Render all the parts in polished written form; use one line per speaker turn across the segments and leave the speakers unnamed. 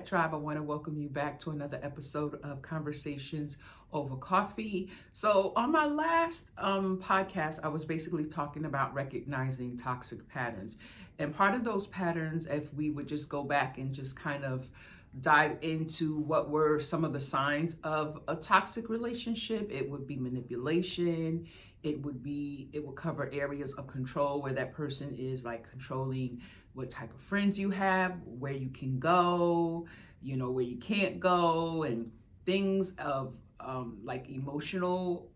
Pet Tribe. I want to welcome you back to another episode of Conversations Over Coffee. So, on my last podcast, I was basically talking about recognizing toxic patterns. And part of those patterns, if we would just go back and just kind of dive into what were some of the signs of a toxic relationship, it would be manipulation. It would cover areas of control where that person is like controlling what type of friends you have, where you can go, where you can't go, and things of like emotional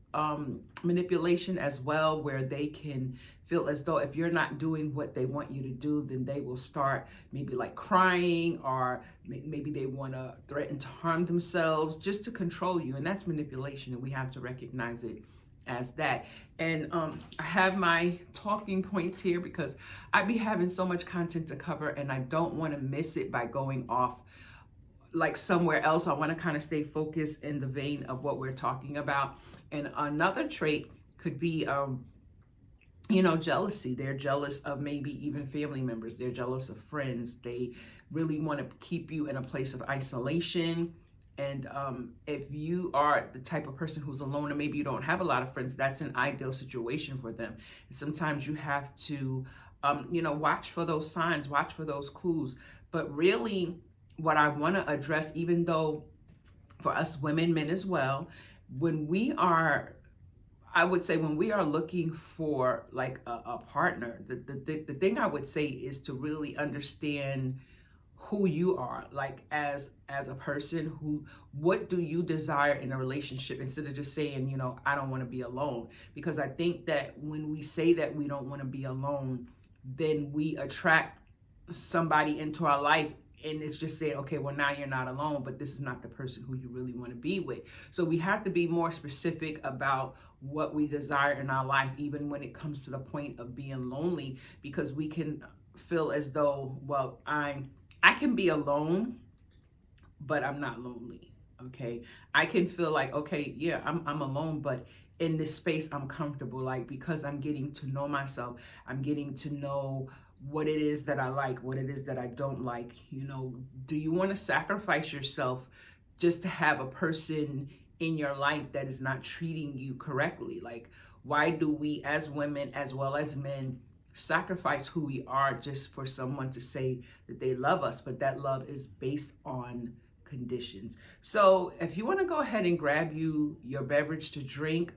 manipulation as well, where they can feel as though if you're not doing what they want you to do, then they will start maybe like crying, or maybe they want to threaten to harm themselves just to control you. And that's manipulation, and we have to recognize it as that. And I have my talking points here because I'd be having so much content to cover, and I don't want to miss it by going off like somewhere else. I want to kind of stay focused in the vein of what we're talking about. And another trait could be jealousy. They're jealous of maybe even family members. They're jealous of friends. They really want to keep you in a place of isolation. And if you are the type of person who's alone, and maybe you don't have a lot of friends, that's an ideal situation for them. And sometimes you have to, watch for those signs, watch for those clues. But really, what I want to address, even though for us women, men as well, when we are, I would say, when we are looking for like a partner, the thing I would say is to really understand who you are, like as a person. What do you desire in a relationship, instead of just saying, I don't want to be alone. Because I think that when we say that we don't want to be alone, then we attract somebody into our life, and it's just saying, okay, well, now you're not alone, but this is not the person who you really want to be with. So we have to be more specific about what we desire in our life, even when it comes to the point of being lonely, because we can feel as though, well, I can be alone, but I'm not lonely. Okay. I can feel like, okay, yeah, I'm alone, but in this space, I'm comfortable. Like, because I'm getting to know myself, I'm getting to know what it is that I like, what it is that I don't like. Do you want to sacrifice yourself just to have a person in your life that is not treating you correctly? Like, why do we as women as well as men sacrifice who we are just for someone to say that they love us? But that love is based on conditions. So if you want to go ahead and grab your beverage to drink,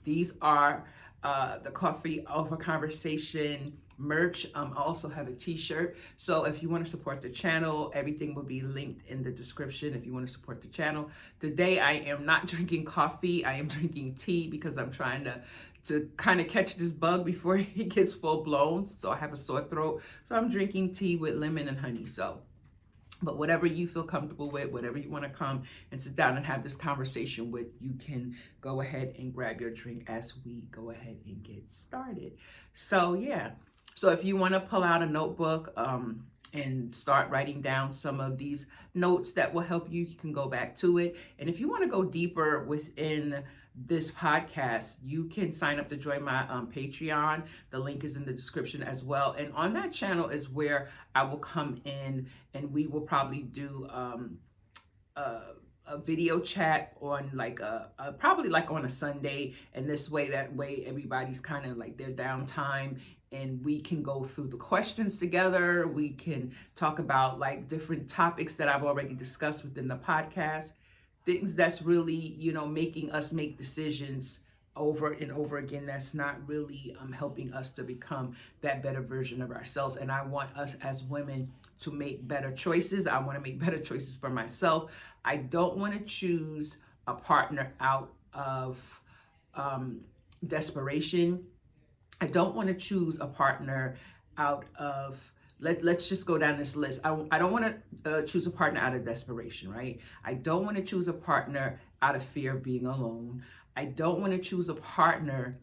these are the Coffee Over Conversation merch. I also have a t-shirt. So if you want to support the channel, everything will be linked in the description if you want to support the channel. Today I am not drinking coffee, I am drinking tea, because I'm trying to kind of catch this bug before it gets full blown. So I have a sore throat, so I'm drinking tea with lemon and honey. So, but whatever you feel comfortable with, whatever you want to come and sit down and have this conversation with, you can go ahead and grab your drink as we go ahead and get started. So yeah, so if you want to pull out a notebook and start writing down some of these notes that will help you, you can go back to it. And if you want to go deeper within this podcast, you can sign up to join my Patreon. The link is in the description as well. And on that channel is where I will come in and we will probably do a video chat on like probably like on a Sunday. And that way everybody's kind of like their downtime, and we can go through the questions together. We can talk about like different topics that I've already discussed within the podcast. Things that's really, making us make decisions over and over again that's not really helping us to become that better version of ourselves. And I want us as women to make better choices. I want to make better choices for myself. I don't want to choose a partner out of desperation. I don't want to choose a partner out of, let's just go down this list. I don't want to choose a partner out of desperation, right? I don't want to choose a partner out of fear of being alone. I don't want to choose a partner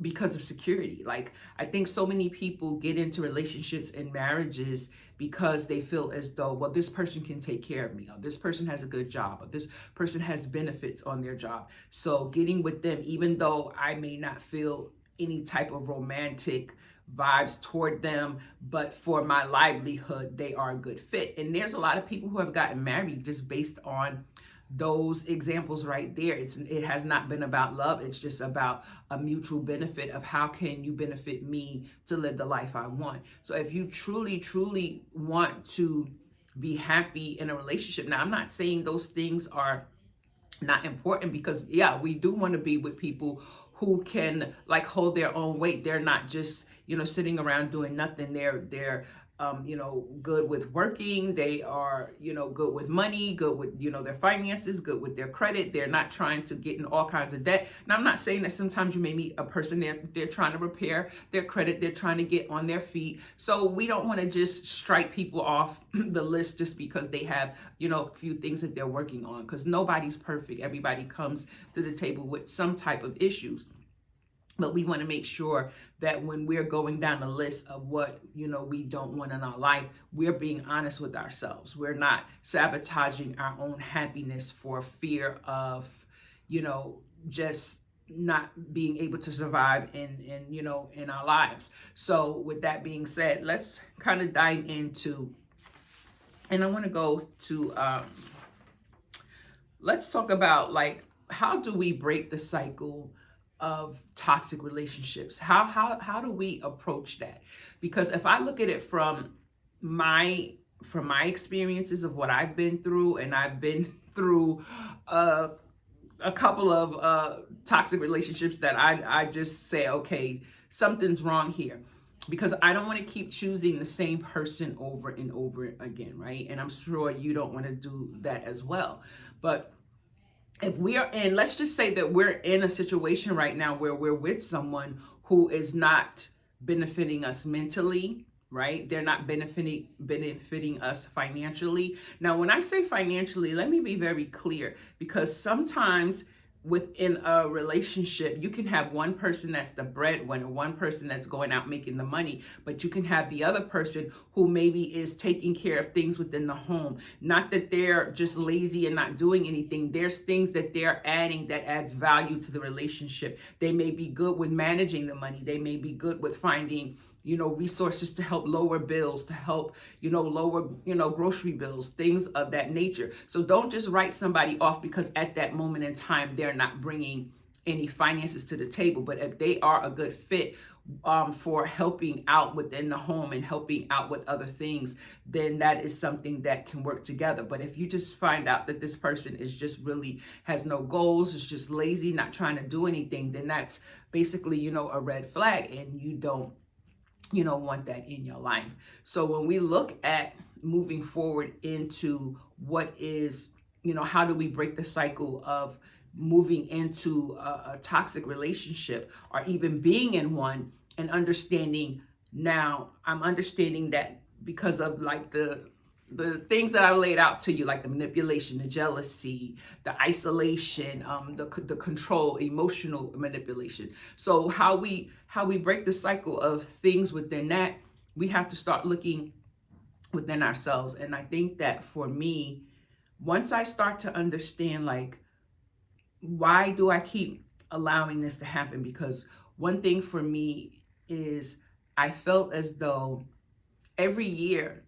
because of security. Like, I think so many people get into relationships and marriages because they feel as though, well, this person can take care of me, or this person has a good job, or this person has benefits on their job. So getting with them, even though I may not feel any type of romantic vibes toward them, but for my livelihood, they are a good fit. And there's a lot of people who have gotten married just based on those examples right there. It has not been about love. It's just about a mutual benefit of how can you benefit me to live the life I want. So if you truly want to be happy in a relationship, now I'm not saying those things are not important, because yeah, we do want to be with people who can like hold their own weight. They're not just, sitting around doing nothing. They're good with working. They are, good with money, good with, their finances, good with their credit. They're not trying to get in all kinds of debt. Now, I'm not saying that sometimes you may meet a person they're trying to repair their credit. They're trying to get on their feet. So we don't want to just strike people off the list just because they have, a few things that they're working on, because nobody's perfect. Everybody comes to the table with some type of issues. But we want to make sure that when we're going down the list of what, we don't want in our life, we're being honest with ourselves. We're not sabotaging our own happiness for fear of, just not being able to survive in our lives. So with that being said, let's kind of dive into, and I want to go to, let's talk about like, how do we break the cycle of toxic relationships? How do we approach that? Because if I look at it from my experiences of what I've been through, and I've been through a couple of toxic relationships that I just say, okay, something's wrong here, because I don't want to keep choosing the same person over and over again, right? And I'm sure you don't want to do that as well. But if we are in, let's just say that we're in a situation right now where we're with someone who is not benefiting us mentally, right? They're not benefiting us financially. Now, when I say financially, let me be very clear, because sometimes within a relationship, you can have one person that's the breadwinner, one person that's going out making the money, but you can have the other person who maybe is taking care of things within the home. Not that they're just lazy and not doing anything. There's things that they're adding that adds value to the relationship. They may be good with managing the money. They may be good with finding resources to help lower bills, to help, lower, grocery bills, things of that nature. So don't just write somebody off because at that moment in time, they're not bringing any finances to the table. But if they are a good fit for helping out within the home and helping out with other things, then that is something that can work together. But if you just find out that this person is just really has no goals, is just lazy, not trying to do anything, then that's basically, a red flag, and you don't want that in your life. So when we look at moving forward into what is, how do we break the cycle of moving into a toxic relationship, or even being in one, and understanding, now I'm understanding that because of like the things that I laid out to you, like the manipulation, the jealousy, the isolation, the control, emotional manipulation. So how we break the cycle of things within that, we have to start looking within ourselves. And I think that for me, once I start to understand, like, why do I keep allowing this to happen? Because one thing for me is I felt as though every year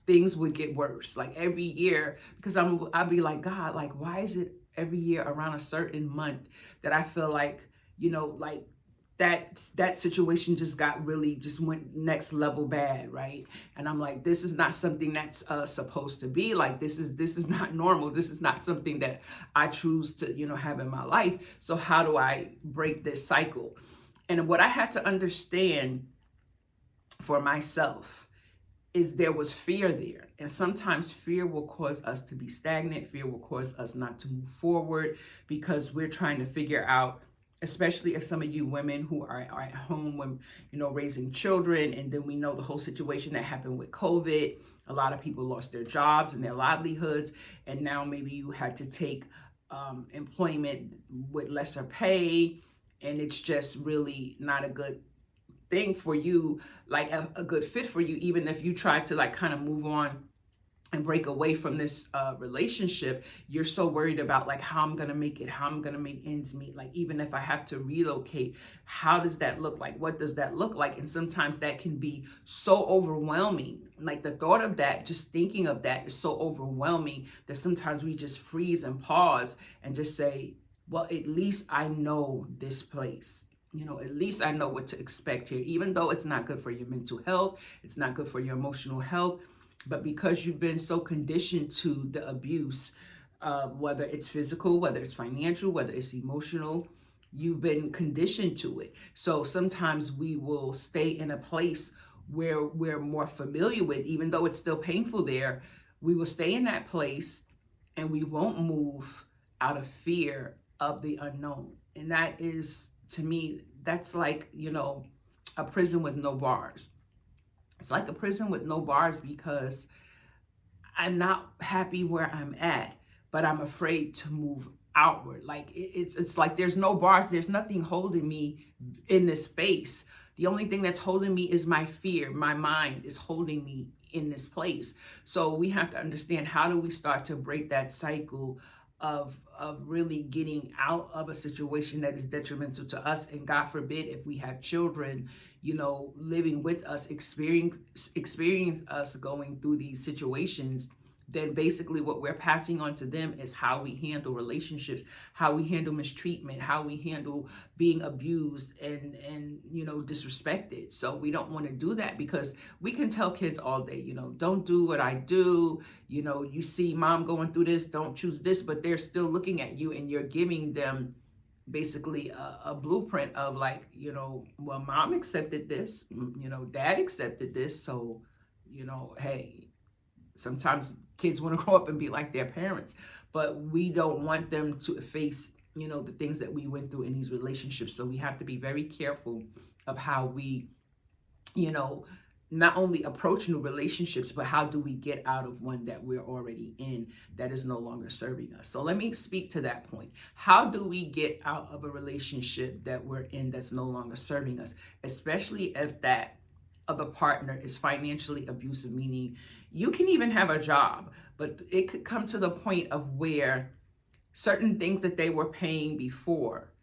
things would get worse, like every year, because I'd be like, God, like, why is it every year around a certain month that I feel like, like that situation just went next level bad, right? And I'm like, this is not something that's supposed to be like, this is not normal. This is not something that I choose to, have in my life. So how do I break this cycle? And what I had to understand for myself is there was fear there. And sometimes fear will cause us to be stagnant. Fear will cause us not to move forward, because we're trying to figure out, especially if some of you women who are at home when, raising children, and then we know the whole situation that happened with COVID. A lot of people lost their jobs and their livelihoods, and now maybe you had to take employment with lesser pay, and it's just really not a good thing for you, like a good fit for you, even if you try to like kind of move on and break away from this relationship, you're so worried about like how I'm gonna make it, how I'm gonna make ends meet. Like even if I have to relocate, how does that look like? What does that look like? And sometimes that can be so overwhelming. Like the thought of that, just thinking of that is so overwhelming that sometimes we just freeze and pause and just say, well, at least I know this place. You know, at least I know what to expect here, even though it's not good for your mental health, it's not good for your emotional health. But because you've been so conditioned to the abuse, whether it's physical, whether it's financial, whether it's emotional, you've been conditioned to it. So sometimes we will stay in a place where we're more familiar with, even though it's still painful there, we will stay in that place and we won't move out of fear of the unknown. And that is, to me, that's like, you know, a prison with no bars. It's like a prison with no bars because I'm not happy where I'm at, but I'm afraid to move outward. Like it's like there's no bars, there's nothing holding me in this space. The only thing that's holding me is my fear. My mind is holding me in this place. So we have to understand, how do we start to break that cycle of really getting out of a situation that is detrimental to us, and God forbid if we have children, you know, living with us, experience us going through these situations. Then basically what we're passing on to them is how we handle relationships, how we handle mistreatment, how we handle being abused and you know, disrespected. So we don't want to do that, because we can tell kids all day, you know, don't do what I do, you know, you see mom going through this, don't choose this, but they're still looking at you and you're giving them basically a blueprint of like, you know, well, mom accepted this, you know, dad accepted this, so, you know, hey, sometimes kids want to grow up and be like their parents, but we don't want them to face, you know, the things that we went through in these relationships. So we have to be very careful of how we, you know, not only approach new relationships, but how do we get out of one that we're already in that is no longer serving us. So let me speak to that point. How do we get out of a relationship that we're in that's no longer serving us, especially if that other partner is financially abusive, meaning you can even have a job, but it could come to the point of where certain things that they were paying before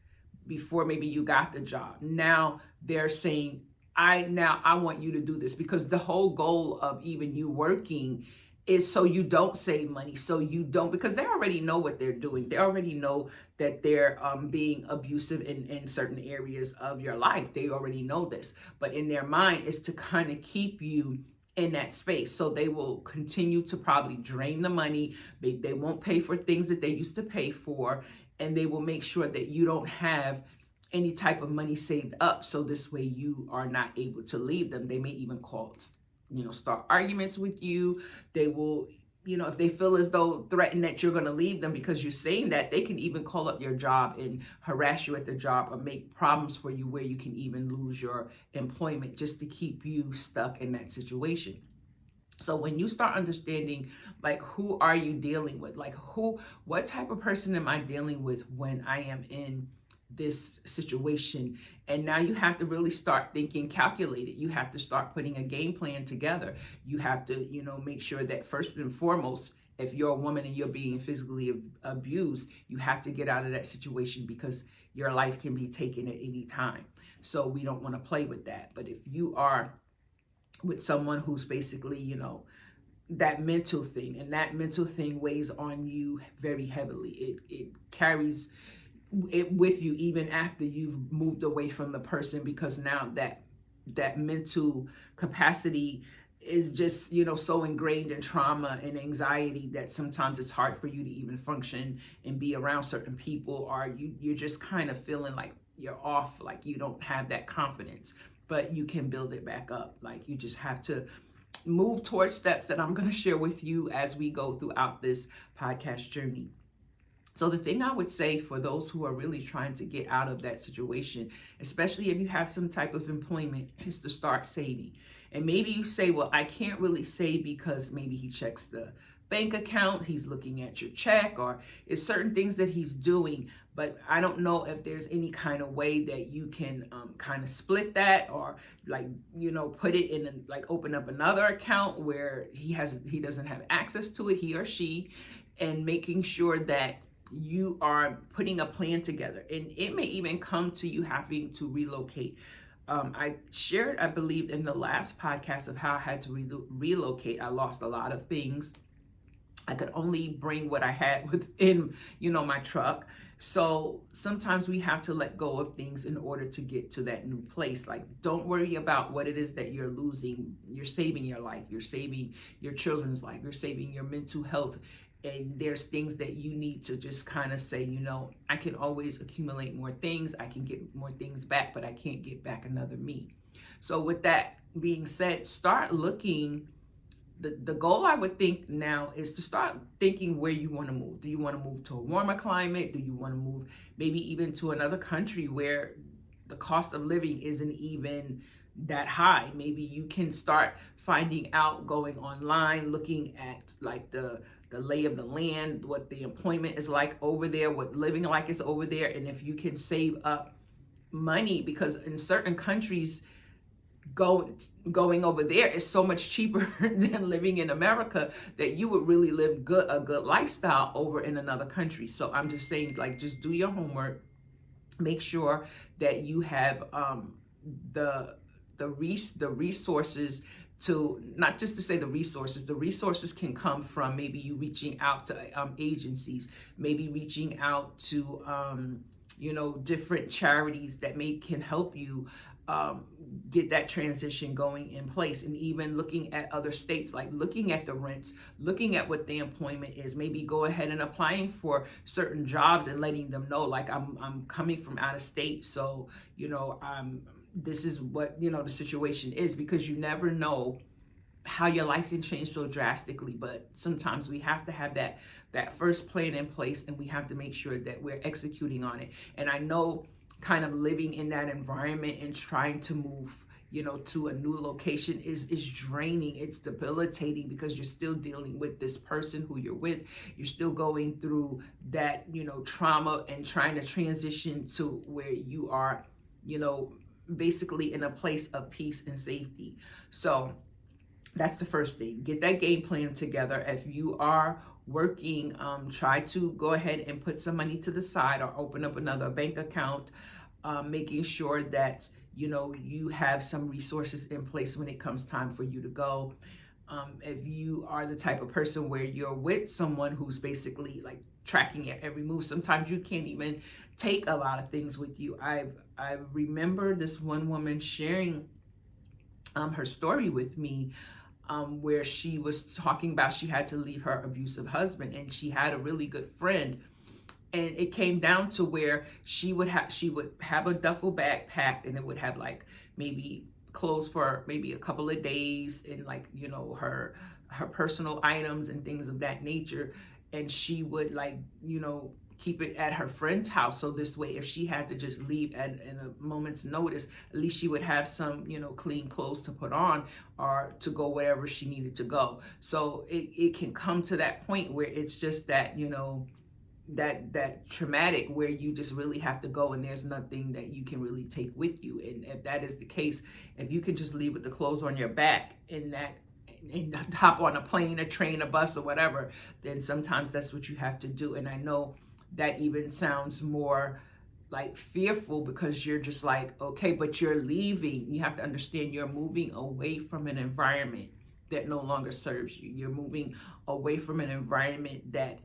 maybe you got the job, now they're saying, I want you to do this, because the whole goal of even you working is so you don't save money, so you don't, because they already know what they're doing. They already know that they're being abusive in certain areas of your life. They already know this, but in their mind is to kind of keep you in that space. So they will continue to probably drain the money. They won't pay for things that they used to pay for, and they will make sure that you don't have any type of money saved up, so this way you are not able to leave them. They may even call, you know, start arguments with you. They will, you know, if they feel as though threaten that you're going to leave them because you're saying that, they can even call up your job and harass you at the job, or make problems for you where you can even lose your employment just to keep you stuck in that situation. So when you start understanding, like, who are you dealing with? Like, what type of person am I dealing with when I am in this situation? And now you have to really start thinking calculated. You have to start putting a game plan together. You have to, you know, make sure that first and foremost, if you're a woman and you're being physically abused, you have to get out of that situation, because your life can be taken at any time. So we don't want to play with that. But if you are with someone who's basically, you know, that mental thing, and that mental thing weighs on you very heavily, it carries it with you even after you've moved away from the person, because now that mental capacity is just, you know, so ingrained in trauma and anxiety that sometimes it's hard for you to even function and be around certain people, or you're just kind of feeling like you're off, like you don't have that confidence. But you can build it back up. Like, you just have to move towards steps that I'm going to share with you as we go throughout this podcast journey. So the thing I would say for those who are really trying to get out of that situation, especially if you have some type of employment, is to start saving. And maybe you say, well, I can't really save because maybe he checks the bank account, he's looking at your check, or it's certain things that he's doing. But I don't know if there's any kind of way that you can kind of split that, or like, put it in like open up another account where he doesn't have access to it, he or she, and making sure that you are putting a plan together. And it may even come to you having to relocate. I shared, I believe, in the last podcast of how I had to relocate. I lost a lot of things. I could only bring what I had within, my truck. So sometimes we have to let go of things in order to get to that new place. Like, don't worry about what it is that you're losing. You're saving your life. You're saving your children's life. You're saving your mental health. And there's things that you need to just kind of say, I can always accumulate more things. I can get more things back, but I can't get back another me. So with that being said, start looking. The goal, I would think now, is to start thinking where you want to move. Do you want to move to a warmer climate? Do you want to move maybe even to another country where the cost of living isn't even that high? Maybe you can start finding out, going online, looking at like the lay of the land, what the employment is like over there, what living like is over there, and if you can save up money, because in certain countries, going over there is so much cheaper than living in America, that you would really live a good lifestyle over in another country. So I'm just saying, like, just do your homework, make sure that you have the resources to, not just to say the resources can come from maybe you reaching out to agencies, maybe reaching out to different charities that can help you get that transition going in place. And even looking at other states, like looking at the rents, looking at what the employment is, maybe go ahead and applying for certain jobs and letting them know, like, I'm coming from out of state, so this is what the situation is, because you never know how your life can change so drastically. But sometimes we have to have that first plan in place, and we have to make sure that we're executing on it. And I know, kind of living in that environment and trying to move to a new location is draining. It's debilitating, because you're still dealing with this person who you're with. You're still going through that trauma, and trying to transition to where you are basically in a place of peace and safety. So that's the first thing. Get that game plan together. If you are working, try to go ahead and put some money to the side, or open up another bank account, making sure that you have some resources in place when it comes time for you to go. If you are the type of person where you're with someone who's basically like tracking your every move, sometimes you can't even take a lot of things with you. I remember this one woman sharing her story with me, where she was talking about she had to leave her abusive husband, and she had a really good friend. And it came down to where she would have a duffel bag packed, and it would have like maybe clothes for maybe a couple of days, and like her personal items and things of that nature. And she would keep it at her friend's house, so this way, if she had to just leave in a moment's notice, at least she would have some clean clothes to put on, or to go wherever she needed to go. So it can come to that point where it's just that that traumatic, where you just really have to go, and there's nothing that you can really take with you. And if that is the case, if you can just leave with the clothes on your back and hop on a plane, a train, a bus, or whatever, then sometimes that's what you have to do. And I know that even sounds more like fearful, because you're just like, okay, but you're leaving. You have to understand, you're moving away from an environment that no longer serves you. You're moving away from an environment that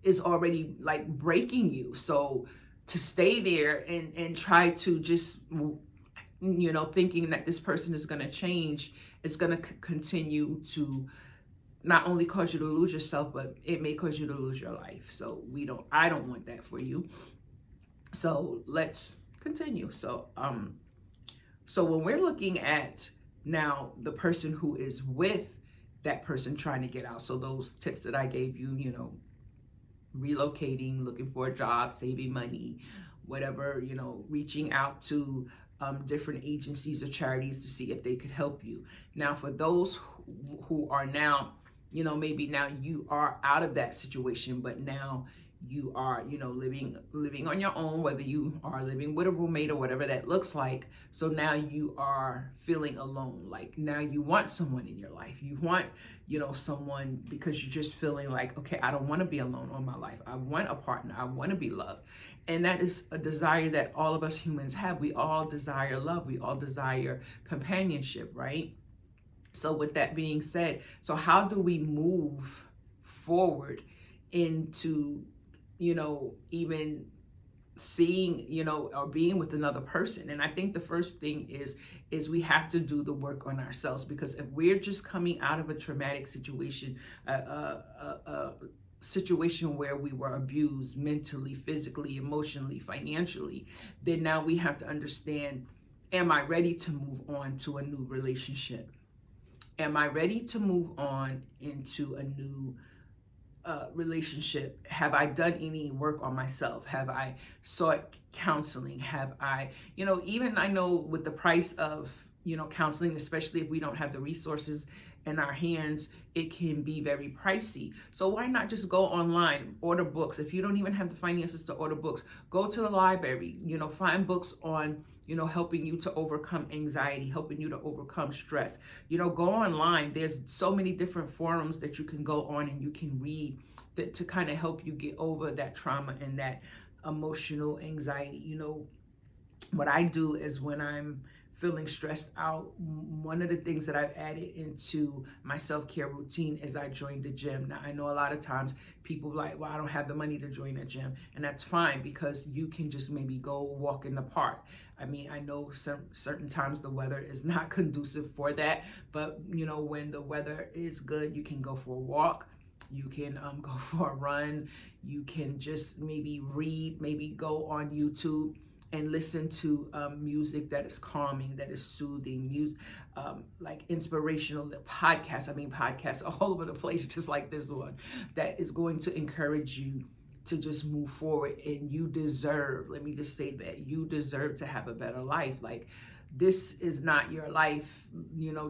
is already like breaking you. So to stay there and try to just thinking that this person is going to change, it's going to continue to not only cause you to lose yourself, but it may cause you to lose your life. So I don't want that for you. So let's continue. So when we're looking at now the person who is with that person trying to get out, so those tips that I gave you, relocating, looking for a job, saving money, whatever, reaching out to different agencies or charities to see if they could help you. Now, for those who are now maybe now you are out of that situation, but now you are, living on your own, whether you are living with a roommate or whatever that looks like. So now you are feeling alone. Like now you want someone in your life. You want, someone, because you're just feeling like, okay, I don't want to be alone all my life. I want a partner. I want to be loved. And that is a desire that all of us humans have. We all desire love. We all desire companionship, right? So with that being said, so how do we move forward into, even seeing, or being with another person? And I think the first thing is we have to do the work on ourselves, because if we're just coming out of a traumatic situation, a situation where we were abused mentally, physically, emotionally, financially, then now we have to understand, am I ready to move on to a new relationship? Am I ready to move on into a new relationship? Have I done any work on myself? Have I sought counseling? Have I, even I know with the price of, counseling, especially if we don't have the resources in our hands, it can be very pricey. So why not just go online, order books? If you don't even have the finances to order books, go to the library, find books on, helping you to overcome anxiety, helping you to overcome stress. Go online. There's so many different forums that you can go on and you can read that to kind of help you get over that trauma and that emotional anxiety. What I do is when I'm feeling stressed out, one of the things that I've added into my self-care routine is I joined the gym. Now, I know a lot of times people are like, well, I don't have the money to join a gym. And that's fine, because you can just maybe go walk in the park. I mean, I know certain times the weather is not conducive for that, but when the weather is good, you can go for a walk. You can go for a run. You can just maybe read, maybe go on YouTube and listen to music that is calming, that is soothing, music, like inspirational podcasts all over the place, just like this one, that is going to encourage you to just move forward. And you deserve, let me just say that, you deserve to have a better life. Like, this is not your life,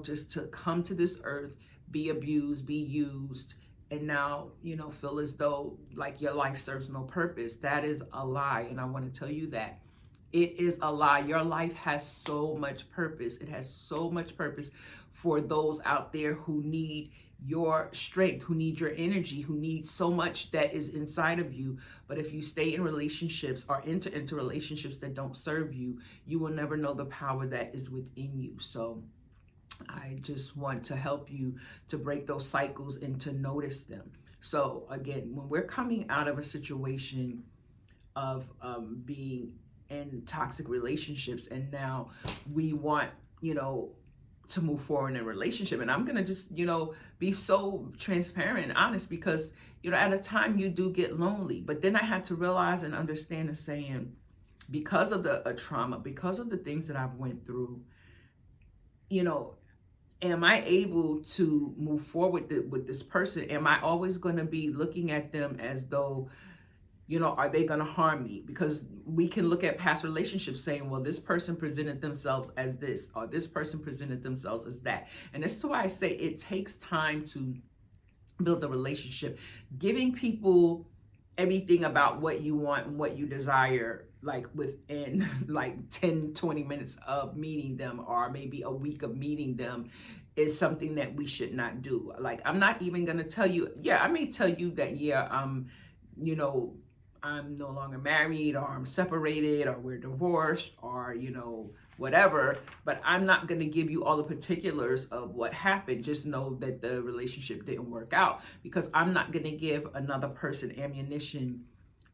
just to come to this earth, be abused, be used, and now, feel as though like your life serves no purpose. That is a lie. And I want to tell you that. It is a lie. Your life has so much purpose. It has so much purpose for those out there who need your strength, who need your energy, who need so much that is inside of you. But if you stay in relationships or enter into relationships that don't serve you, you will never know the power that is within you. So I just want to help you to break those cycles and to notice them. So again, when we're coming out of a situation of being in toxic relationships, and now we want, to move forward in a relationship. And I'm going to just, be so transparent and honest, because, at a time you do get lonely. But then I had to realize and understand and saying, because of the trauma, because of the things that I've went through, am I able to move forward with this person? Am I always going to be looking at them as though, are they going to harm me? Because we can look at past relationships saying, well, this person presented themselves as this, or this person presented themselves as that. And this is why I say it takes time to build a relationship. Giving people everything about what you want and what you desire, like within like 10, 20 minutes of meeting them, or maybe a week of meeting them, is something that we should not do. Like, I'm not even going to tell you, I may tell you that, I'm no longer married, or I'm separated, or we're divorced, or, whatever, but I'm not going to give you all the particulars of what happened. Just know that the relationship didn't work out, because I'm not going to give another person ammunition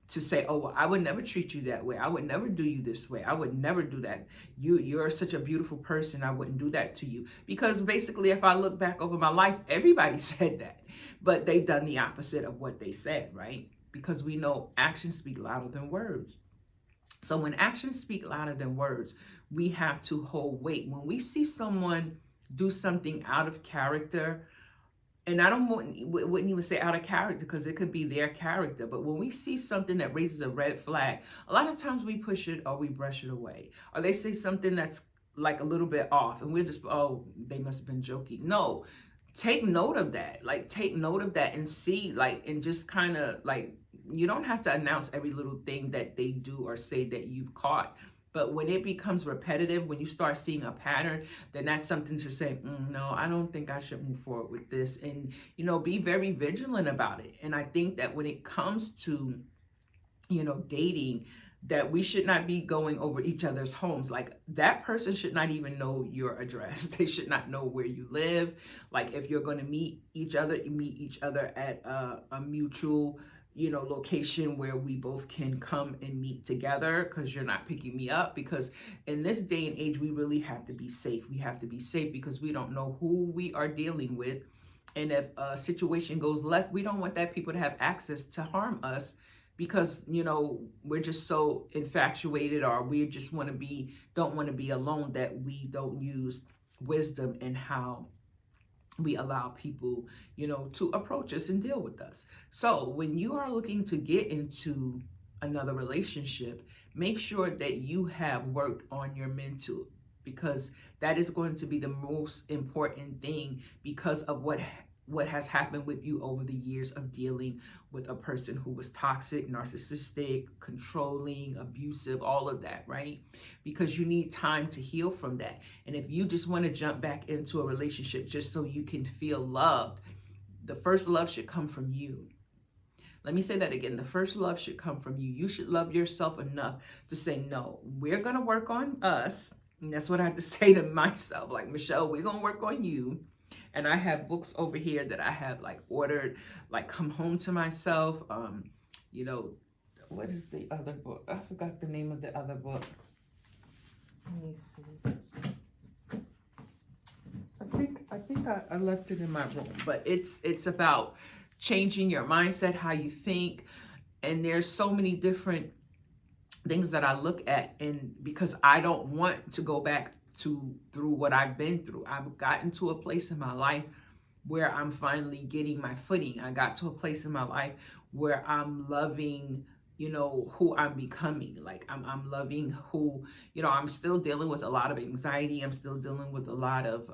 to say, oh, well, I would never treat you that way. I would never do you this way. I would never do that. You're such a beautiful person. I wouldn't do that to you. Because basically, if I look back over my life, everybody said that, but they done the opposite of what they said, right? Because we know actions speak louder than words. So when actions speak louder than words, we have to hold weight. When we see someone do something out of character, and I wouldn't even say out of character, because it could be their character, but when we see something that raises a red flag, a lot of times we push it or we brush it away. Or they say something that's like a little bit off, and we're just, oh, they must have been joking. No. take note of that. Like, take note of that and see, like, and just kind of like, you don't have to announce every little thing that they do or say that you've caught. But when it becomes repetitive, when you start seeing a pattern, then that's something to say, no, I don't think I should move forward with this. And, be very vigilant about it. And I think that when it comes to, dating, that we should not be going over each other's homes. Like, that person should not even know your address. They should not know where you live. Like, if you're going to meet each other, you meet each other at a mutual, location where we both can come and meet together, because you're not picking me up. Because in this day and age, we really have to be safe. We have to be safe because we don't know who we are dealing with. And if a situation goes left, we don't want that people to have access to harm us, because we're just so infatuated, or we just don't want to be alone, that we don't use wisdom in how we allow people to approach us and deal with us. So when you are looking to get into another relationship, make sure that you have worked on your mental, because that is going to be the most important thing, because of what has happened with you over the years of dealing with a person who was toxic, narcissistic, controlling, abusive, all of that, right? Because you need time to heal from that. And if you just want to jump back into a relationship just so you can feel loved, the first love should come from you. Let me say that again. The first love should come from you. You should love yourself enough to say, no, we're going to work on us. And that's what I have to say to myself. Like, Michelle, we're going to work on you. And I have books over here that I have like ordered, like Come Home to Myself. What is the other book? I forgot the name of the other book. Let me see. I think I left it in my room, but it's about changing your mindset, how you think. And there's so many different things that I look at, and because I don't want to go back through what I've been through. I've gotten to a place in my life where I'm finally getting my footing. I got to a place in my life where I'm loving, who I'm becoming. Like, I'm loving who, I'm still dealing with a lot of anxiety. I'm still dealing with a lot of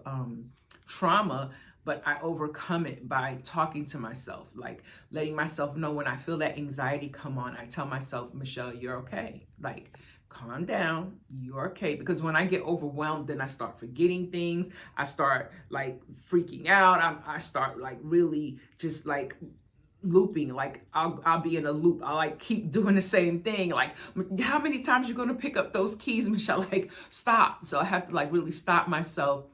trauma, but I overcome it by talking to myself, like letting myself know when I feel that anxiety come on. I tell myself, Michelle, you're okay. Like, calm down, you're okay. Because when I get overwhelmed, then I start forgetting things. I start like freaking out. I start like really just like looping. Like, I'll be in a loop. I like keep doing the same thing. Like, how many times you're gonna pick up those keys, Michelle? Like, stop. So I have to like really stop myself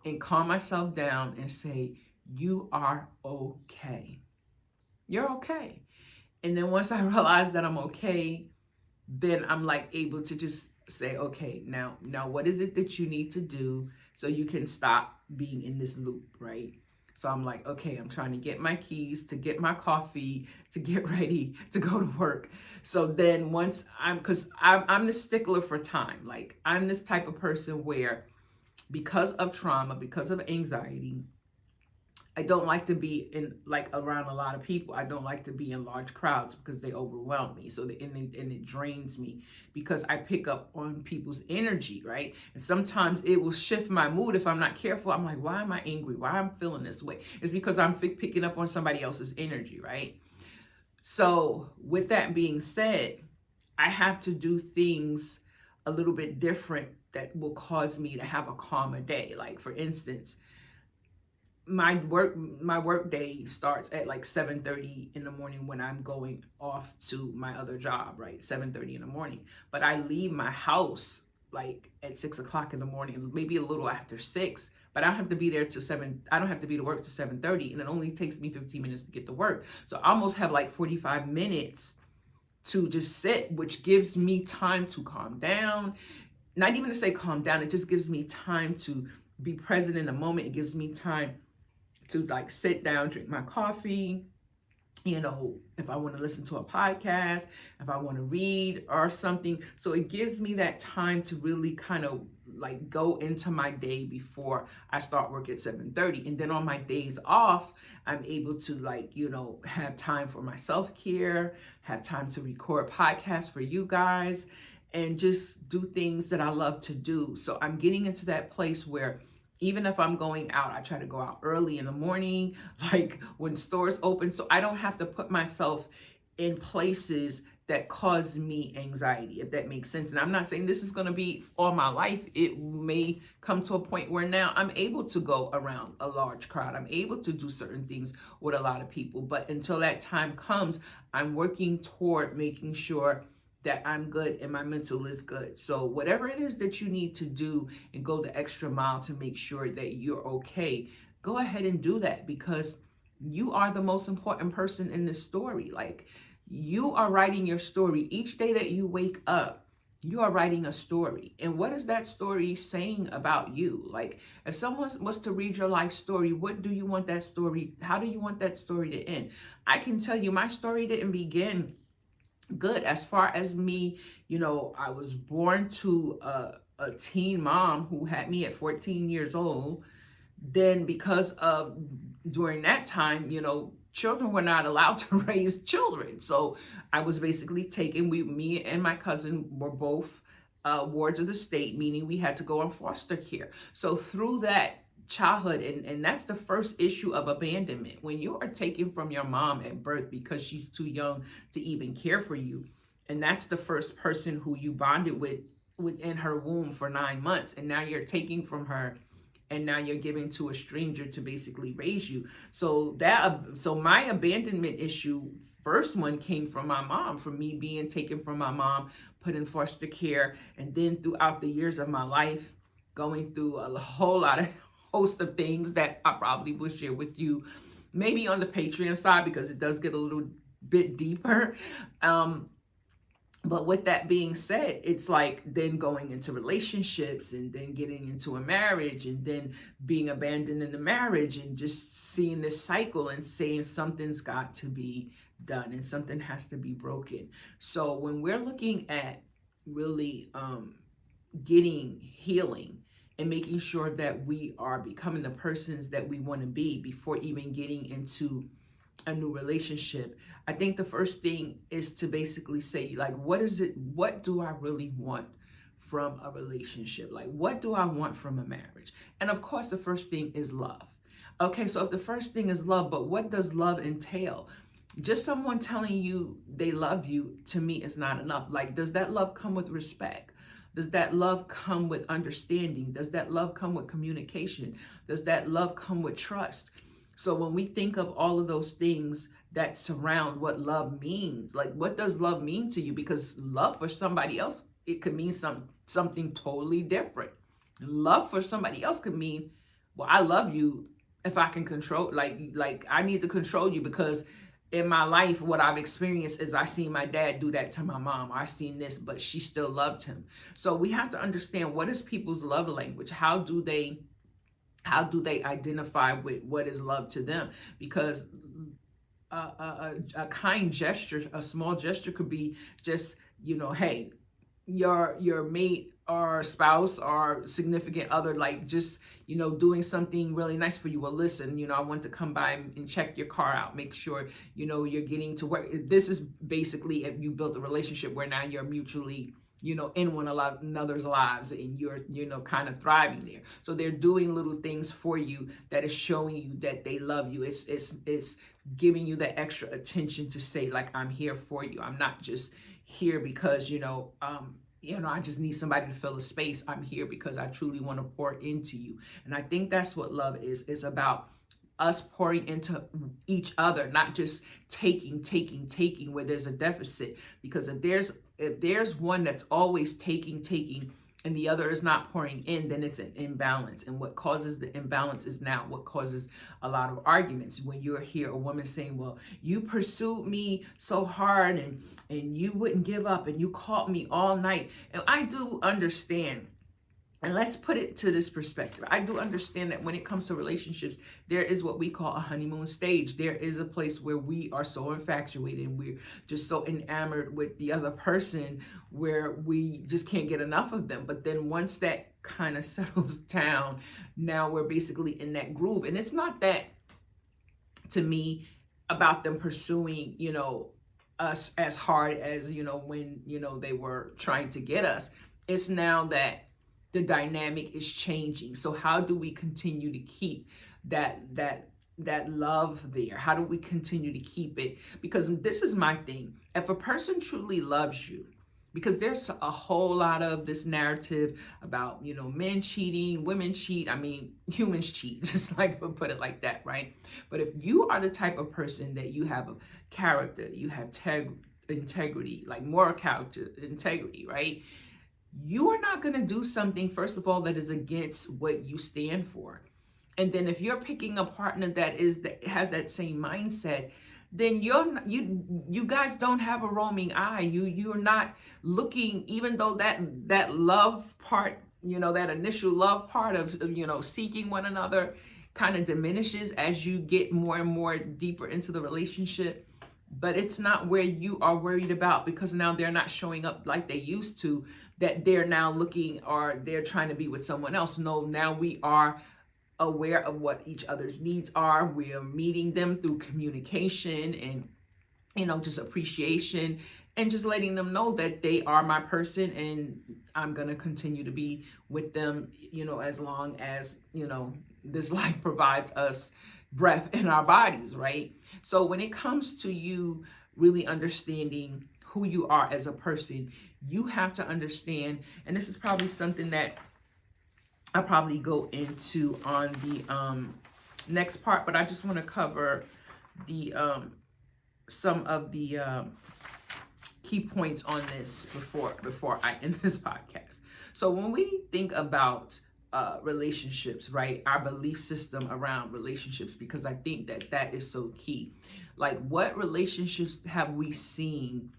and calm myself down and say, you are okay. You're okay. And then once I realize that I'm okay, then I'm like able to just say, okay, now what is it that you need to do so you can stop being in this loop, right? So I'm like, okay, I'm trying to get my keys, to get my coffee, to get ready to go to work. So then once because I'm the stickler for time. Like, I'm this type of person where, because of trauma, because of anxiety, I don't like to be in like around a lot of people. I don't like to be in large crowds because they overwhelm me. So and it drains me, because I pick up on people's energy, right? And sometimes it will shift my mood if I'm not careful. I'm like, why am I angry? Why am I feeling this way? It's because I'm picking up on somebody else's energy, right? So with that being said, I have to do things a little bit different that will cause me to have a calmer day. Like, for instance, my work day starts at like 7:30 in the morning when I'm going off to my other job, right? 7:30 in the morning. But I leave my house like at 6 o'clock in the morning, maybe a little after 6. But I don't have to be there till 7. I don't have to be to work to 7:30, and it only takes me 15 minutes to get to work. So I almost have like 45 minutes to just sit, which gives me time to calm down. Not even to say calm down, it just gives me time to be present in the moment. It gives me time to like sit down, drink my coffee, if I want to listen to a podcast, if I want to read or something. So it gives me that time to really kind of like go into my day before I start work at 7:30. And then on my days off, I'm able to like, have time for my self-care, have time to record podcasts for you guys, and just do things that I love to do. So I'm getting into that place where Even if I'm going out, I try to go out early in the morning, like when stores open, so I don't have to put myself in places that cause me anxiety, if that makes sense. And I'm not saying this is going to be all my life. It may come to a point where now I'm able to go around a large crowd. I'm able to do certain things with a lot of people. But until that time comes, I'm working toward making sure that I'm good and my mental is good. So whatever it is that you need to do and go the extra mile to make sure that you're okay, go ahead and do that, because you are the most important person in this story. Like, you are writing your story. Each day that you wake up, you are writing a story. And what is that story saying about you? Like, if someone was to read your life story, what do you want that story? How do you want that story to end? I can tell you, my story didn't begin good. As far as me, I was born to a teen mom who had me at 14 years old. Then because of during that time, children were not allowed to raise children. So I was basically taken, me and my cousin were both wards of the state, meaning we had to go on foster care. So through that childhood, and that's the first issue of abandonment. When you are taken from your mom at birth because she's too young to even care for you, and that's the first person who you bonded with within her womb for 9 months, and now you're taking from her, and now you're giving to a stranger to basically raise you. So my abandonment issue, first one, came from my mom, from me being taken from my mom, put in foster care, and then throughout the years of my life, going through a whole lot of host of things that I probably will share with you, maybe on the Patreon side, because it does get a little bit deeper. But with that being said, it's like then going into relationships and then getting into a marriage and then being abandoned in the marriage and just seeing this cycle and saying something's got to be done and something has to be broken. So when we're looking at really getting healing and making sure that we are becoming the persons that we want to be before even getting into a new relationship, I think the first thing is to basically say, like, what do I really want from a relationship? Like, what do I want from a marriage? And of course, the first thing is love. Okay, so if the first thing is love, but what does love entail? Just someone telling you they love you, to me, is not enough. Like, does that love come with respect? Does that love come with understanding? Does that love come with communication? Does that love come with trust? So when we think of all of those things that surround what love means, like, what does love mean to you? Because love for somebody else, it could mean something totally different. Love for somebody else could mean, well, I love you if I can control, like I need to control you because in my life, what I've experienced is I seen my dad do that to my mom. I seen this, but she still loved him. So we have to understand, what is people's love language? How do they identify with what is love to them? Because a kind gesture, a small gesture could be just, hey, your mate or spouse or significant other, like, just, doing something really nice for you. Well, listen, I want to come by and check your car out, make sure, you're getting to work. This is basically if you built a relationship where now you're mutually, in one another's lives, and you're, kind of thriving there. So they're doing little things for you that is showing you that they love you. It's giving you that extra attention to say, like, I'm here for you. I'm not just here because, I just need somebody to fill a space. I'm here because I truly want to pour into you. And I think that's what love is. It's about us pouring into each other, not just taking where there's a deficit. Because if there's one that's always taking, and the other is not pouring in, then it's an imbalance. And what causes the imbalance is now what causes a lot of arguments. When you hear a woman saying, well, you pursued me so hard and you wouldn't give up and you caught me all night. And I do understand. And let's put it to this perspective. I do understand that when it comes to relationships, there is what we call a honeymoon stage. There is a place where we are so infatuated and we're just so enamored with the other person where we just can't get enough of them. But then once that kind of settles down, now we're basically in that groove. And it's not that, to me, about them pursuing, us as hard as, when, they were trying to get us. It's now that the dynamic is changing. So how do we continue to keep that love there? How do we continue to keep it? Because this is my thing. If a person truly loves you, because there's a whole lot of this narrative about, men cheating, women cheat. I mean, humans cheat, just like we put it like that, right? But if you are the type of person that you have a character, you have integrity, like moral character, integrity, right? You are not going to do something, first of all, that is against what you stand for. And then if you're picking a partner that has that same mindset, then you guys don't have a roaming eye. You're not looking, even though that love part, that initial love part of seeking one another kind of diminishes as you get more and more deeper into the relationship. But it's not where you are worried about, because now they're not showing up like they used to, that they're now looking or they're trying to be with someone else. No, now we are aware of what each other's needs are. We are meeting them through communication and, just appreciation, and just letting them know that they are my person and I'm going to continue to be with them, as long as, this life provides us breath in our bodies, right? So when it comes to you really understanding who you are as a person, you have to understand, and this is probably something that I'll probably go into on the next part, but I just want to cover the some of the key points on this before I end this podcast. So when we think about relationships, right, our belief system around relationships, because I think that is so key. Like, what relationships have we seen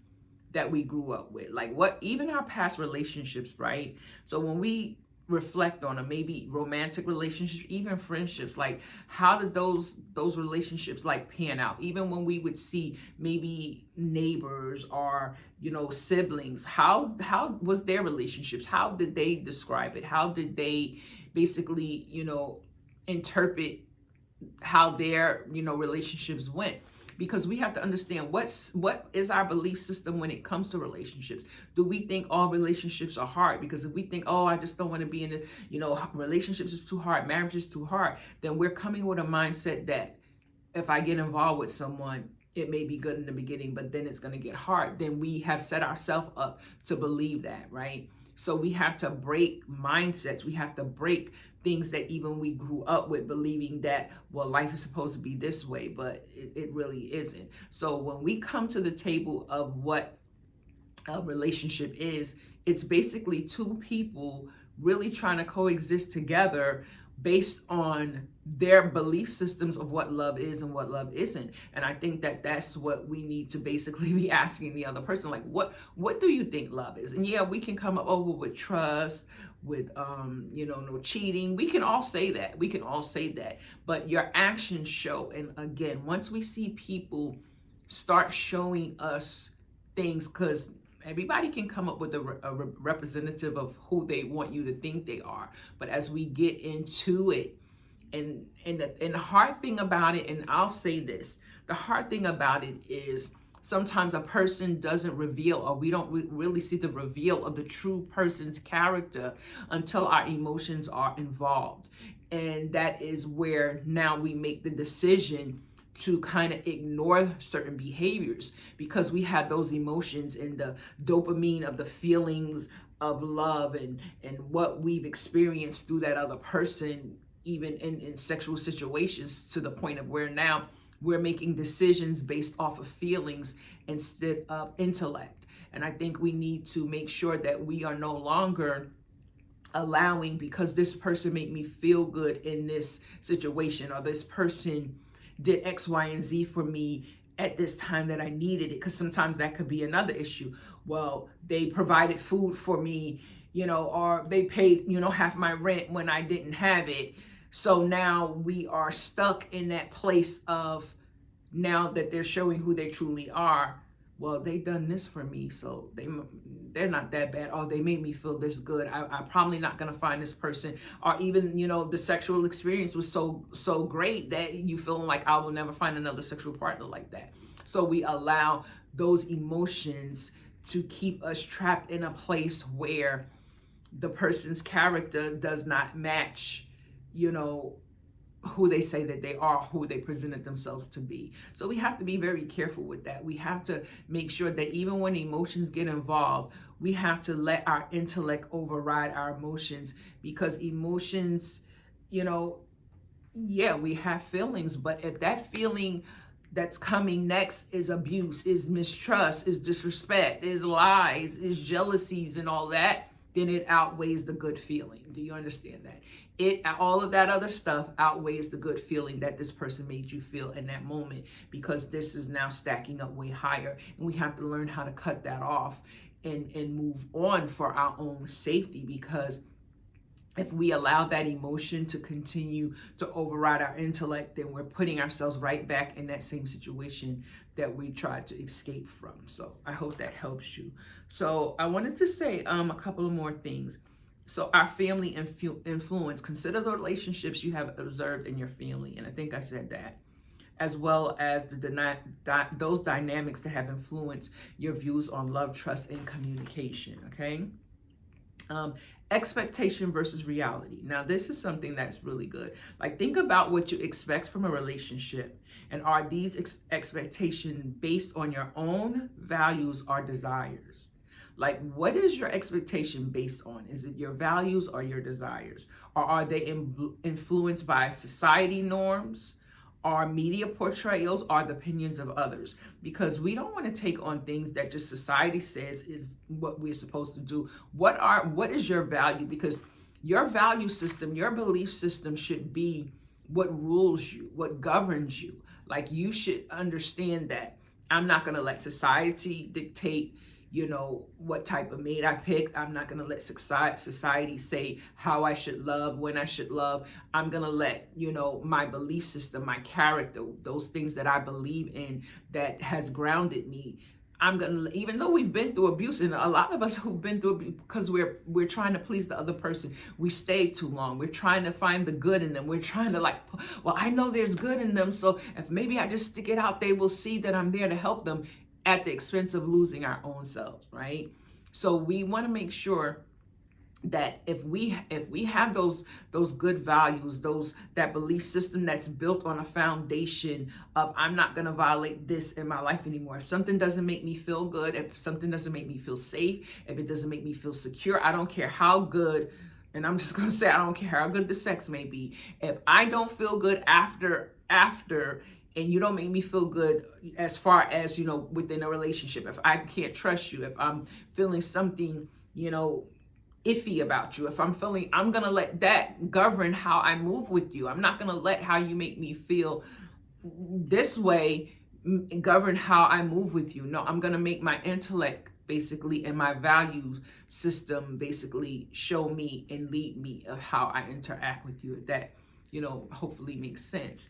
that we grew up with? Like, what, even our past relationships, right? So when we reflect on them, maybe romantic relationships, even friendships, like, how did those relationships like pan out? Even when we would see maybe neighbors or siblings, how was their relationships? How did they describe it? How did they basically interpret how their relationships went? Because we have to understand what is our belief system when it comes to relationships. Do we think all relationships are hard? Because if we think, oh, I just don't want to be in it, relationships is too hard, marriage is too hard, then we're coming with a mindset that if I get involved with someone, it may be good in the beginning, but then it's going to get hard. Then we have set ourselves up to believe that, right? So we have to break mindsets. We have to break things that even we grew up with, believing that, well, life is supposed to be this way, but it really isn't. So when we come to the table of what a relationship is, it's basically two people really trying to coexist together based on their belief systems of what love is and what love isn't. And I think that's what we need to basically be asking the other person, like, what do you think love is? And yeah, we can come up over with trust, with no cheating. We can all say that. But your actions show. And again, once we see people start showing us things, because everybody can come up with a representative of who they want you to think they are. But as we get into it, and the hard thing about it, and I'll say this, the hard thing about it is sometimes a person doesn't reveal, or we don't really see the reveal of the true person's character until our emotions are involved. And that is where now we make the decision to kind of ignore certain behaviors, because we have those emotions and the dopamine of the feelings of love and what we've experienced through that other person, even in sexual situations, to the point of where now we're making decisions based off of feelings instead of intellect. And I think we need to make sure that we are no longer allowing, because this person made me feel good in this situation, or this person did X, Y, and Z for me at this time that I needed it. Because sometimes that could be another issue. Well, they provided food for me, or they paid, half my rent when I didn't have it. So now we are stuck in that place of, now that they're showing who they truly are, well, they done this for me, so they're not that bad. Oh, they made me feel this good. I'm probably not gonna find this person. Or even, the sexual experience was so great that you feeling like I will never find another sexual partner like that. So we allow those emotions to keep us trapped in a place where the person's character does not match, you know, who they say that they are, who they presented themselves to be. So we have to be very careful with that. We have to make sure that even when emotions get involved, we have to let our intellect override our emotions, because emotions, you know, yeah, we have feelings, but if that feeling that's coming next is abuse, is mistrust, is disrespect, is lies, is jealousies and all that, then it outweighs the good feeling. Do you understand that? All of that other stuff outweighs the good feeling that this person made you feel in that moment, because this is now stacking up way higher. And we have to learn how to cut that off and move on for our own safety, because if we allow that emotion to continue to override our intellect, then we're putting ourselves right back in that same situation that we tried to escape from. So I hope that helps you. So I wanted to say a couple of more things. So our family influence, consider the relationships you have observed in your family. And I think I said that, as well as those dynamics that have influenced your views on love, trust, and communication, okay? Expectation versus reality. Now, this is something that's really good. Like, think about what you expect from a relationship, and are these expectations based on your own values or desires? Like, what is your expectation based on? Is it your values or your desires? Or are they influenced by society norms, our media portrayals, or the opinions of others? Because we don't want to take on things that just society says is what we're supposed to do. What is your value? Because your value system, your belief system should be what rules you, what governs you. Like, you should understand that I'm not going to let society dictate, you know, what type of mate I pick. I'm not going to let society say how I should love, when I should love. I'm going to let, you know, my belief system, my character, those things that I believe in that has grounded me. I'm going to, even though we've been through abuse, and a lot of us who've been through abuse, because we're trying to please the other person, we stay too long. We're trying to find the good in them. We're trying to, like, well, I know there's good in them, so if maybe I just stick it out, they will see that I'm there to help them, at the expense of losing our own selves, right? So we want to make sure that if we have those good values, that belief system that's built on a foundation of, I'm not going to violate this in my life anymore. If something doesn't make me feel good, if something doesn't make me feel safe, if it doesn't make me feel secure, I don't care how good, and I'm just going to say, I don't care how good the sex may be. If I don't feel good after, and you don't make me feel good as far as, you know, within a relationship, if I can't trust you, if I'm feeling something, you know, iffy about you, if I'm going to let that govern how I move with you. I'm not going to let how you make me feel this way govern how I move with you. No, I'm going to make my intellect basically and my value system basically show me and lead me of how I interact with you. That, you know, hopefully makes sense.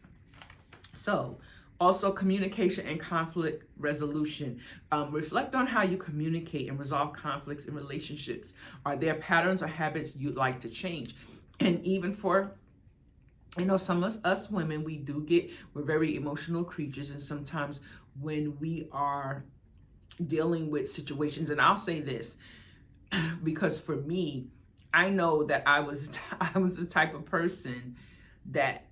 So, also communication and conflict resolution. Reflect on how you communicate and resolve conflicts in relationships. Are there patterns or habits you'd like to change? And even for, you know, some of us women, we're very emotional creatures. And sometimes when we are dealing with situations, and I'll say this, because for me, I know that I was the type of person that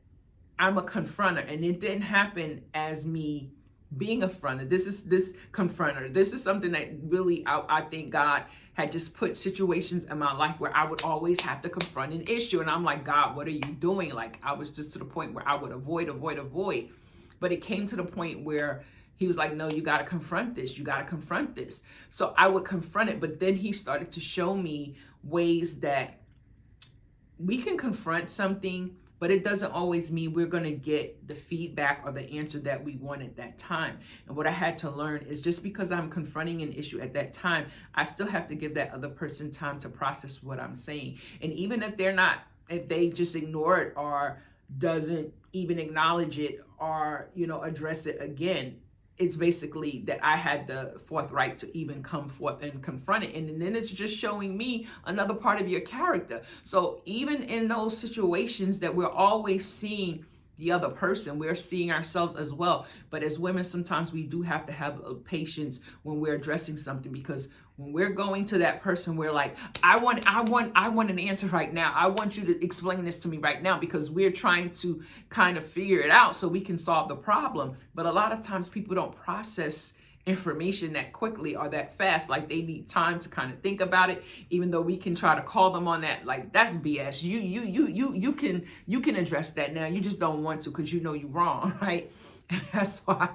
I'm a confronter, and it didn't happen as me being a fronter. This confronter. This is something that really, I think God had just put situations in my life where I would always have to confront an issue. And I'm like, God, what are you doing? Like, I was just to the point where I would avoid. But it came to the point where he was like, no, you got to confront this. You got to confront this. So I would confront it. But then he started to show me ways that we can confront something, but it doesn't always mean we're going to get the feedback or the answer that we want at that time. And what I had to learn is, just because I'm confronting an issue at that time, I still have to give that other person time to process what I'm saying. And even if they just ignore it or doesn't even acknowledge it or, you know, address it again, it's basically that I had the forthright to even come forth and confront it. And then it's just showing me another part of your character. So even in those situations that we're always seeing the other person. We're seeing ourselves as well. But as women, sometimes we do have to have a patience when we're addressing something, because when we're going to that person, we're like, I want an answer right now. I want you to explain this to me right now, because we're trying to kind of figure it out so we can solve the problem. But a lot of times people don't process information that quickly or that fast. Like, they need time to kind of think about it, even though we can try to call them on that. Like, that's BS. You can address that now. You just don't want to, because you know you're wrong, right? And that's why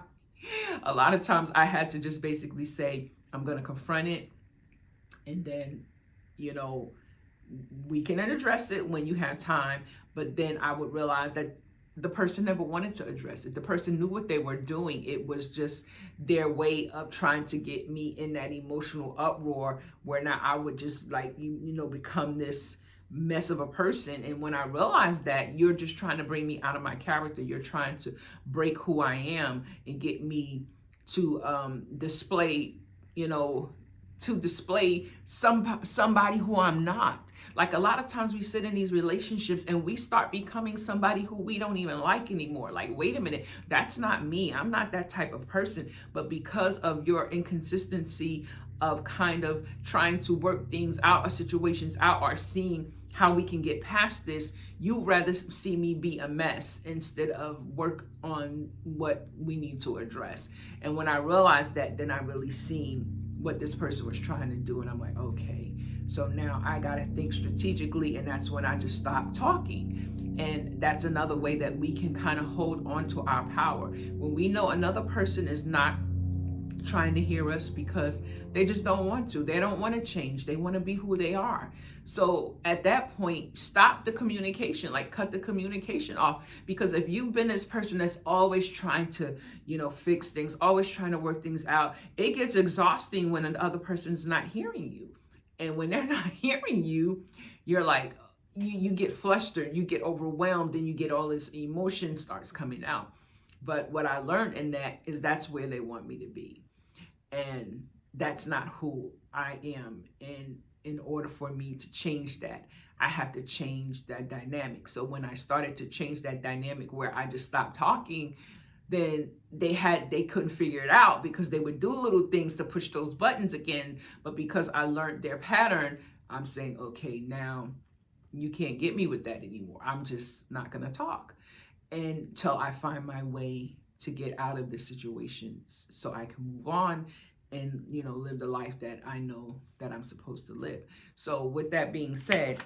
a lot of times I had to just basically say, I'm going to confront it, and then, you know, we can address it when you have time. But then I would realize that the person never wanted to address it. The person knew what they were doing. It was just their way of trying to get me in that emotional uproar, where now I would just, like, you know, become this mess of a person. And when I realized that you're just trying to bring me out of my character, you're trying to break who I am and get me to display, you know, to display somebody who I'm not. Like, a lot of times we sit in these relationships and we start becoming somebody who we don't even like anymore. Like, wait a minute, that's not me. I'm not that type of person. But because of your inconsistency of kind of trying to work things out or situations out, or seeing how we can get past this, you rather see me be a mess instead of work on what we need to address. And when I realized that, then I really seen what this person was trying to do. And I'm like, okay, so now I got to think strategically. And that's when I just stopped talking. And that's another way that we can kind of hold on to our power. When we know another person is not trying to hear us because they just don't want to. They don't want to change. They want to be who they are. So at that point, stop the communication, like cut the communication off. Because if you've been this person that's always trying to, you know, fix things, always trying to work things out, it gets exhausting when the other person's not hearing you. And when they're not hearing you, you're like, you get flustered, you get overwhelmed, and you get all this emotion starts coming out. But what I learned in that is that's where they want me to be. And that's not who I am. And in order for me to change that, I have to change that dynamic. So when I started to change that dynamic where I just stopped talking, then they couldn't figure it out, because they would do little things to push those buttons again. But because I learned their pattern, I'm saying, okay, now you can't get me with that anymore. I'm just not going to talk until I find my way to get out of this situation, so I can move on and, you know, live the life that I know that I'm supposed to live. So with that being said,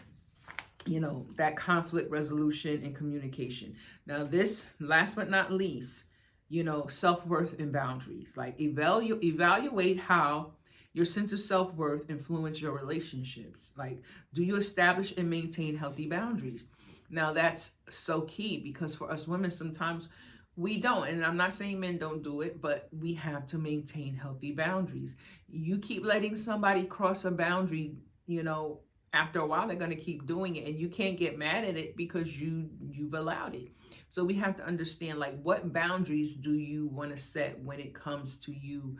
you know, that conflict resolution and communication. Now this, last but not least, you know, self-worth and boundaries. Like, evaluate how your sense of self-worth influence your relationships. Like, do you establish and maintain healthy boundaries? Now that's so key, because for us women, sometimes we don't. And I'm not saying men don't do it, but we have to maintain healthy boundaries. You keep letting somebody cross a boundary, you know, after a while, they're going to keep doing it, and you can't get mad at it because you've allowed it. So we have to understand, like, what boundaries do you want to set when it comes to you,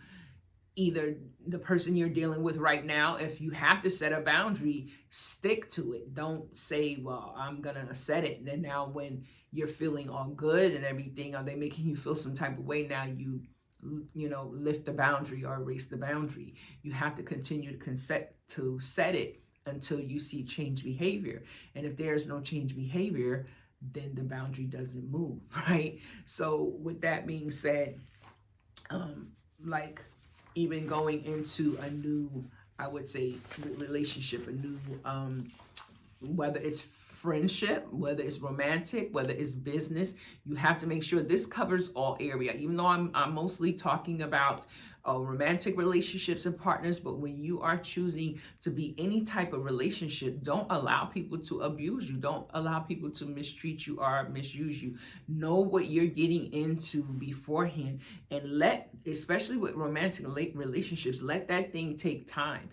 either the person you're dealing with right now. If you have to set a boundary, stick to it. Don't say, well, I'm going to set it. And then now when you're feeling all good and everything, are they making you feel some type of way? Now you know, lift the boundary or erase the boundary. You have to continue to set it until you see change behavior. And if there's no change behavior, then the boundary doesn't move, right? So with that being said, like, even going into a new, I would say, relationship, a new, whether it's friendship, whether it's romantic, whether it's business, you have to make sure this covers all area. Even though I'm mostly talking about romantic relationships and partners, but when you are choosing to be any type of relationship, don't allow people to abuse you. Don't allow people to mistreat you or misuse you. Know what you're getting into beforehand, and especially with romantic relationships, let that thing take time.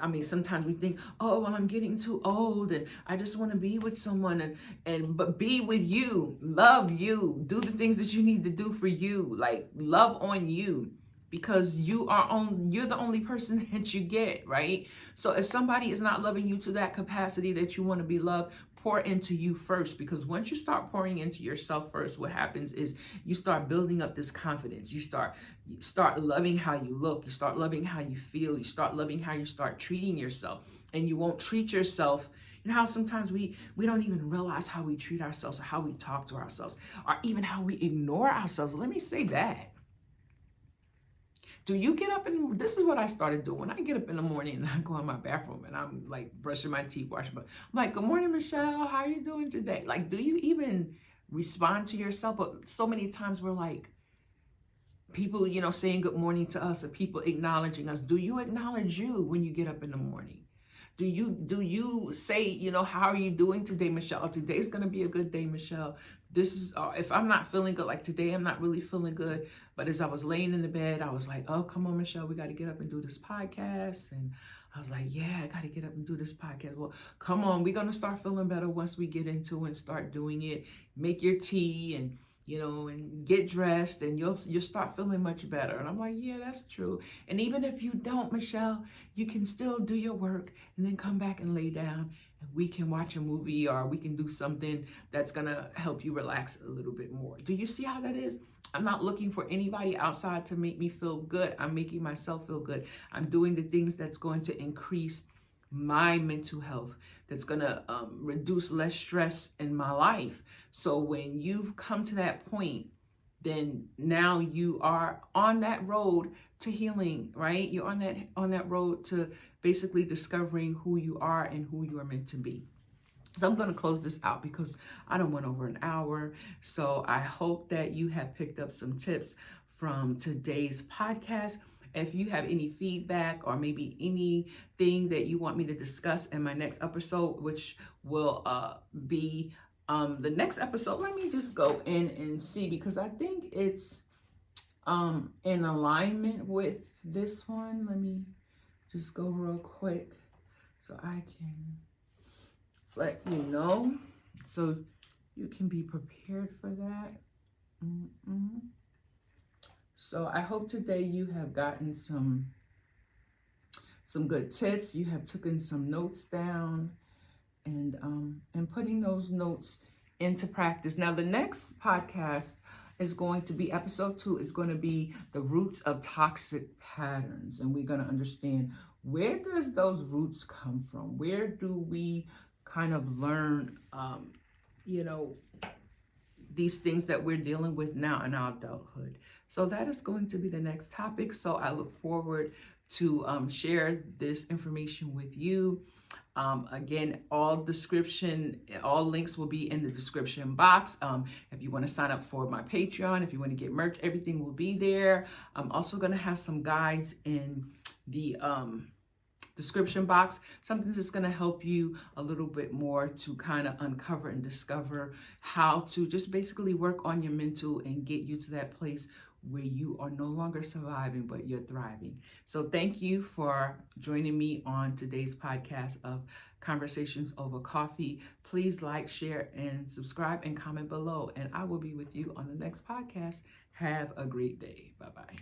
I mean, sometimes we think, oh, well, I'm getting too old and I just want to be with someone, but be with you, love you, do the things that you need to do for you, like love on you. because you're the only person that you get, right? So if somebody is not loving you to that capacity that you want to be loved, pour into you first, because once you start pouring into yourself first, what happens is you start building up this confidence. You start loving how you look, you start loving how you feel, you start loving how you start treating yourself, and you won't treat yourself. You know how sometimes we don't even realize how we treat ourselves, or how we talk to ourselves, or even how we ignore ourselves. Let me say that. Do you get up and this is what I started doing. When I get up in the morning and I go in my bathroom and I'm like brushing my teeth, washing my, I'm like, good morning, Michelle. How are you doing today? Like, do you even respond to yourself? But so many times we're like, people, saying good morning to us, or people acknowledging us. Do you acknowledge you when you get up in the morning? Do you say, how are you doing today, Michelle? Today's going to be a good day, Michelle. This is, if I'm not feeling good, like today, I'm not really feeling good. But as I was laying in the bed, I was like, oh, come on, Michelle, we got to get up and do this podcast. And I was like, yeah, I got to get up and do this podcast. Well, come on, we're going to start feeling better once we get into and start doing it. Make your tea and and get dressed, and you'll start feeling much better. And I'm like, yeah, that's true. And even if you don't, Michelle, you can still do your work and then come back and lay down, and we can watch a movie, or we can do something that's gonna help you relax a little bit more. Do you see how that is? I'm not looking for anybody outside to make me feel good. I'm making myself feel good. I'm doing the things that's going to increase my mental health, that's going to reduce less stress in my life. So when you've come to that point, then now you are on that road to healing, right? You're on that road to basically discovering who you are and who you are meant to be. So I'm going to close this out because I don't went over an hour. So I hope that you have picked up some tips from today's podcast. If you have any feedback or maybe anything that you want me to discuss in my next episode, which will be the next episode, let me just go in and see, because I think it's in alignment with this one. Let me just go real quick so I can let you know, so you can be prepared for that. So I hope today you have gotten some good tips. You have taken some notes down and putting those notes into practice. Now the next podcast is going to be episode 2. Is going to be the roots of toxic patterns, and we're going to understand, where does those roots come from? Where do we kind of learn these things that we're dealing with now in our adulthood? So that is going to be the next topic. So I look forward to share this information with you. Again, all links will be in the description box. If you want to sign up for my Patreon, if you want to get merch, everything will be there. I'm also going to have some guides in the description box, something that's going to help you a little bit more to kind of uncover and discover how to just basically work on your mental and get you to that place where you are no longer surviving, but you're thriving. So thank you for joining me on today's podcast of Conversations Over Coffee. Please like, share, and subscribe and comment below, and I will be with you on the next podcast. Have a great day. Bye-bye.